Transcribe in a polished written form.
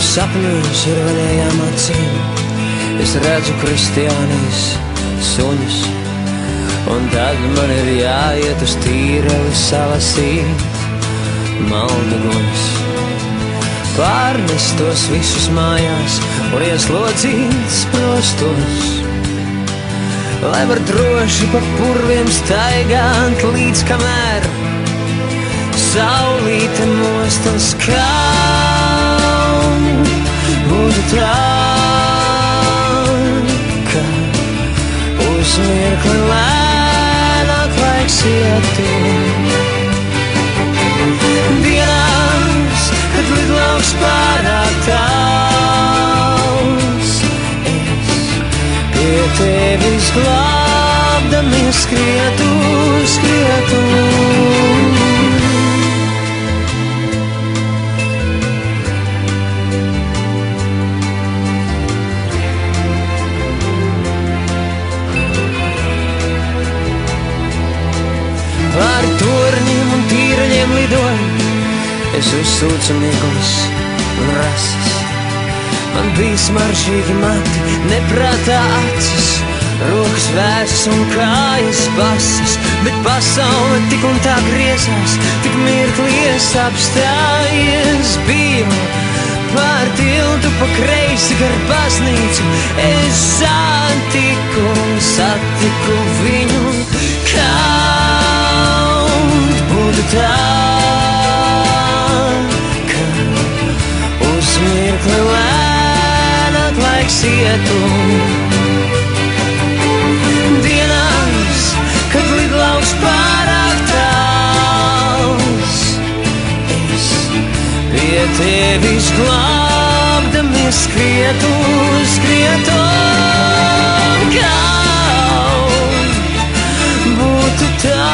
sapņos ar vaļējām acīm. Es redzu kristiānijas suņus, un tad man ir jāiet uz tīreli salasīt maldeguņus. Pārnest tos visus mājās un ieslodzīt sprostos, lai var droši pa purviem staigāt, līdz kamēr saulīte most un skan. Būtu tā, ka uz mirkli lēnāk laiks ietu. Dienās, kad lidlauks pārāk tāls, es pie tevis glābdamies skrietu, skrietu. Ar torņiem un tīraļiem lidoju, es uzsūcu miglas un rases. Man bija smaržīgi mati, neprātā acis, rokas vēsas un kājas basas, bet pasaule tik un tā griezās, tik mirkli es apstājies biju. Pār tiltu pa kreisi gar baznīcu es satiku viņu. Kaut būtu tā, ka uz mirkli lēnāk laiks ietu. Dienās, kad lidlauks pārāk tāls, es pie tevis glābdamies skrietu, skrietu. Kaut būtu tā,